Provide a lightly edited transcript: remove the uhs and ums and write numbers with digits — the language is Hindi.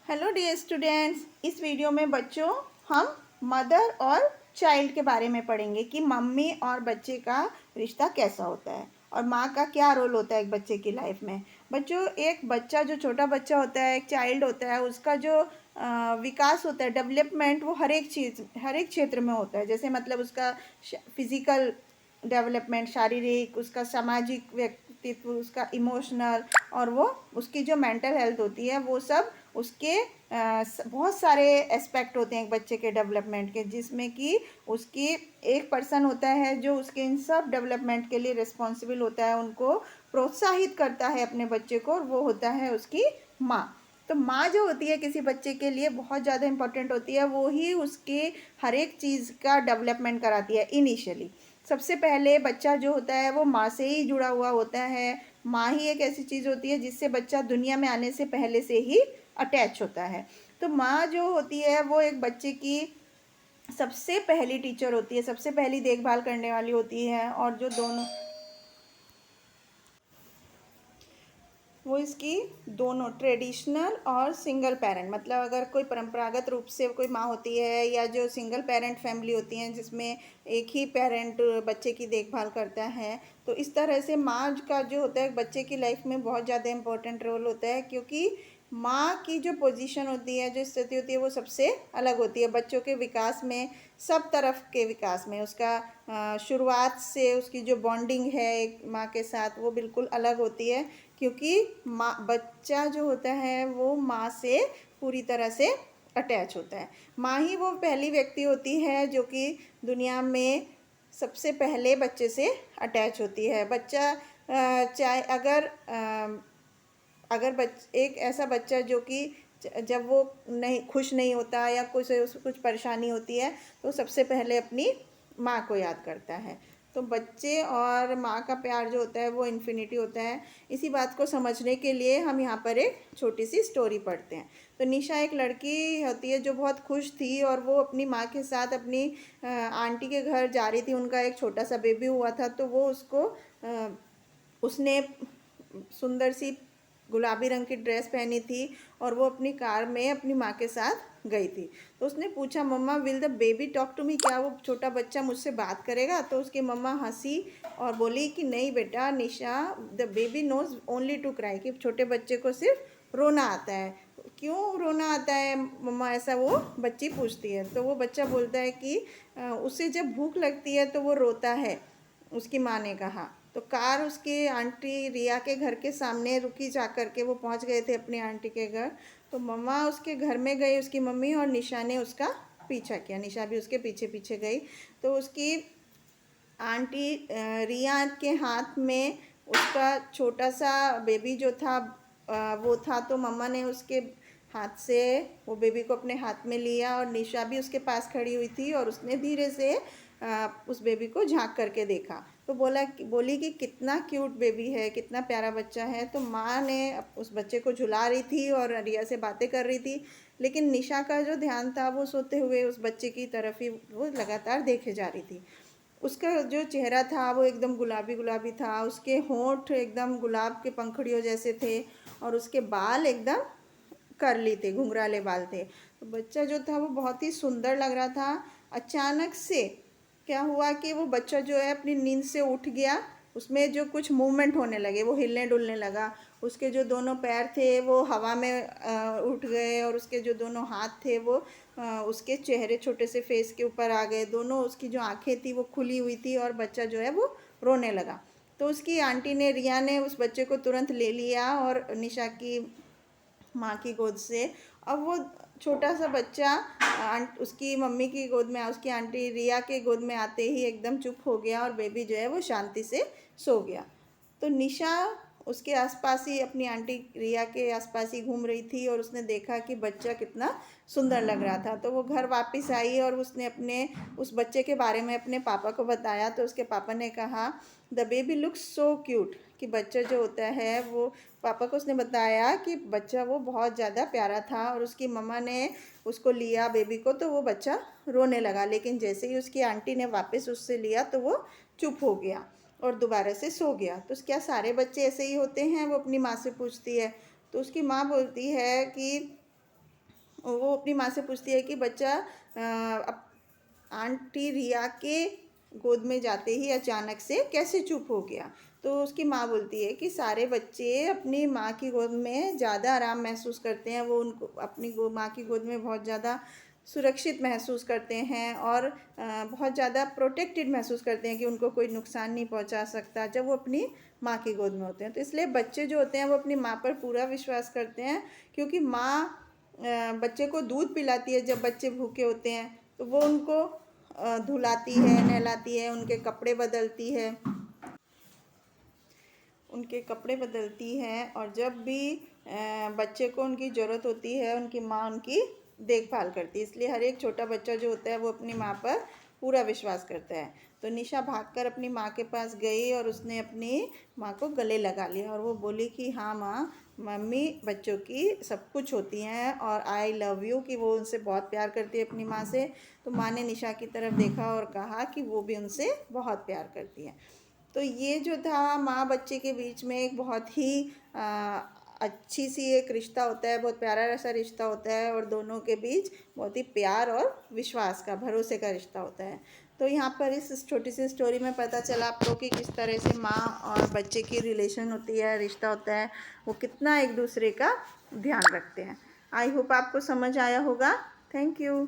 हेलो डियर स्टूडेंट्स, इस वीडियो में बच्चों हम मदर और चाइल्ड के बारे में पढ़ेंगे कि मम्मी और बच्चे का रिश्ता कैसा होता है और माँ का क्या रोल होता है एक बच्चे की लाइफ में। बच्चों, एक बच्चा जो छोटा बच्चा होता है, एक चाइल्ड होता है, उसका जो विकास होता है, डेवलपमेंट, वो हर एक चीज़ हर एक क्षेत्र में होता है। जैसे मतलब उसका फिजिकल डेवलपमेंट, शारीरिक, उसका सामाजिक व्यक्तित्व, उसका इमोशनल, और वो उसकी जो मेंटल हेल्थ होती है, वो सब उसके बहुत सारे एस्पेक्ट होते हैं एक बच्चे के डेवलपमेंट के, जिसमें कि उसकी एक पर्सन होता है जो उसके इन सब डेवलपमेंट के लिए रिस्पॉन्सिबल होता है, उनको प्रोत्साहित करता है अपने बच्चे को, और वो होता है उसकी माँ। तो माँ जो होती है किसी बच्चे के लिए बहुत ज़्यादा इम्पोर्टेंट होती है, वो ही उसके हर एक चीज़ का डेवलपमेंट कराती है इनिशियली। सबसे पहले बच्चा जो होता है वो माँ से ही जुड़ा हुआ होता है। माँ ही एक ऐसी चीज़ होती है जिससे बच्चा दुनिया में आने से पहले से ही अटैच होता है। तो माँ जो होती है वो एक बच्चे की सबसे पहली टीचर होती है, सबसे पहली देखभाल करने वाली होती है, और जो दोनों वो इसकी दोनों ट्रेडिशनल और सिंगल पेरेंट, मतलब अगर कोई परंपरागत रूप से कोई माँ होती है या जो सिंगल पेरेंट फैमिली होती हैं जिसमें एक ही पेरेंट बच्चे की देखभाल करता है, तो इस तरह से माँ का जो होता है बच्चे की लाइफ में बहुत ज़्यादा इम्पोर्टेंट रोल होता है, क्योंकि माँ की जो पोजीशन होती है, जो स्थिति होती है, वो सबसे अलग होती है बच्चों के विकास में। सब तरफ के विकास में उसका शुरुआत से उसकी जो बॉन्डिंग है एक माँ के साथ, वो बिल्कुल अलग होती है, क्योंकि माँ बच्चा जो होता है वो माँ से पूरी तरह से अटैच होता है। माँ ही वो पहली व्यक्ति होती है जो कि दुनिया में सबसे पहले बच्चे से अटैच होती है। बच्चा चाहे अगर एक ऐसा बच्चा जो कि जब वो नहीं खुश नहीं होता या कुछ परेशानी होती है, तो सबसे पहले अपनी माँ को याद करता है। तो बच्चे और माँ का प्यार जो होता है वो इन्फिनिटी होता है। इसी बात को समझने के लिए हम यहाँ पर एक छोटी सी स्टोरी पढ़ते हैं। तो निशा एक लड़की होती है जो बहुत खुश थी, और वो अपनी माँ के साथ अपनी आंटी के घर जा रही थी। उनका एक छोटा सा बेबी हुआ था, तो वो उसने सुंदर सी गुलाबी रंग की ड्रेस पहनी थी, और वो अपनी कार में अपनी माँ के साथ गई थी। तो उसने पूछा, mama will the baby talk to me, क्या वो छोटा बच्चा मुझसे बात करेगा? तो उसकी मम्मा हंसी और बोली कि नहीं बेटा Nisha, the baby knows only to cry, कि छोटे बच्चे को सिर्फ रोना आता है। क्यों रोना आता है मम्मा, ऐसा वो बच्ची पूछती है। तो वो बच्चा बोलता है कि उसे जब भूख लगती है तो वो रोता है, उसकी माँ ने कहा। तो कार उसकी आंटी रिया के घर के सामने रुकी, जा कर के वो पहुंच गए थे अपनी आंटी के घर। तो मम्मा उसके घर में गई, उसकी मम्मी, और निशा ने उसका पीछा किया। निशा भी उसके पीछे पीछे गई। तो उसकी आंटी रिया के हाथ में उसका छोटा सा बेबी जो था वो था। तो मम्मा ने उसके हाथ से वो बेबी को अपने हाथ में लिया, और निशा भी उसके पास खड़ी हुई थी, और उसने धीरे से उस बेबी को झांक करके देखा। तो बोली कि कितना क्यूट बेबी है, कितना प्यारा बच्चा है। तो माँ ने उस बच्चे को झुला रही थी और रिया से बातें कर रही थी, लेकिन निशा का जो ध्यान था वो सोते हुए उस बच्चे की तरफ ही वो लगातार देखे जा रही थी। उसका जो चेहरा था वो एकदम गुलाबी गुलाबी था, उसके होंठ एकदम गुलाब के पंखड़ियों जैसे थे, और उसके बाल एकदम करली थे, घुंघराले बाल थे। तो बच्चा जो था वो बहुत ही सुंदर लग रहा था। अचानक से क्या हुआ कि वो बच्चा जो है अपनी नींद से उठ गया। उसमें जो कुछ मूवमेंट होने लगे, वो हिलने डुलने लगा। उसके जो दोनों पैर थे वो हवा में उठ गए, और उसके जो दोनों हाथ थे वो उसके चेहरे छोटे से फेस के ऊपर आ गए। दोनों उसकी जो आंखें थी वो खुली हुई थी, और बच्चा जो है वो रोने लगा। तो उसकी आंटी ने, रिया ने, उस बच्चे को तुरंत ले लिया और निशा की माँ की गोद से। अब वो छोटा सा बच्चा उसकी मम्मी की गोद में, उसकी आंटी रिया के गोद में आते ही एकदम चुप हो गया, और बेबी जो है वो शांति से सो गया। तो निशा उसके आसपास ही, अपनी आंटी रिया के आसपास ही घूम रही थी, और उसने देखा कि बच्चा कितना सुंदर लग रहा था। तो वो घर वापस आई, और उसने अपने उस बच्चे के बारे में अपने पापा को बताया। तो उसके पापा ने कहा, the baby looks so cute, कि बच्चा जो होता है वो, पापा को उसने बताया कि बच्चा वो बहुत ज़्यादा प्यारा था। और उसकी मम्मा ने उसको लिया बेबी को, तो वो बच्चा रोने लगा, लेकिन जैसे ही उसकी आंटी ने वापस उससे लिया तो वो चुप हो गया और दोबारा से सो गया। तो क्या सारे बच्चे ऐसे ही होते हैं, वो अपनी माँ से पूछती है। तो उसकी माँ बोलती है कि वो अपनी माँ से पूछती है कि बच्चा आंटी रिया के गोद में जाते ही अचानक से कैसे चुप हो गया। तो उसकी माँ बोलती है कि सारे बच्चे अपनी माँ की गोद में ज़्यादा आराम महसूस करते हैं, वो उनको अपनी माँ की गोद में बहुत ज़्यादा सुरक्षित महसूस करते हैं और बहुत ज़्यादा प्रोटेक्टेड महसूस करते हैं कि उनको कोई नुकसान नहीं पहुंचा सकता जब वो अपनी माँ की गोद में होते हैं। तो इसलिए बच्चे जो होते हैं वो अपनी माँ पर पूरा विश्वास करते हैं, क्योंकि माँ बच्चे को दूध पिलाती है जब बच्चे भूखे होते हैं, तो वो उनको धुलाती है, नहलाती है, उनके कपड़े बदलती है और जब भी बच्चे को उनकी ज़रूरत होती है उनकी माँ उनकी देखभाल करती है। इसलिए हर एक छोटा बच्चा जो होता है वो अपनी माँ पर पूरा विश्वास करता है। तो निशा भागकर अपनी माँ के पास गई और उसने अपनी माँ को गले लगा लिया और वो बोली कि हाँ माँ, मम्मी बच्चों की सब कुछ होती हैं और आई लव यू, कि वो उनसे बहुत प्यार करती है अपनी माँ से। तो माँ ने निशा की तरफ देखा और कहा कि वो भी उनसे बहुत प्यार करती है। तो ये जो था माँ बच्चे के बीच में एक बहुत ही अच्छी सी एक रिश्ता होता है, बहुत प्यारा ऐसा रिश्ता होता है और दोनों के बीच बहुत ही प्यार और विश्वास का, भरोसे का रिश्ता होता है। तो यहाँ पर इस छोटी सी स्टोरी में पता चला आपको कि किस तरह से माँ और बच्चे की रिलेशन होती है, रिश्ता होता है, वो कितना एक दूसरे का ध्यान रखते हैं। आई होप आपको समझ आया होगा। Thank you.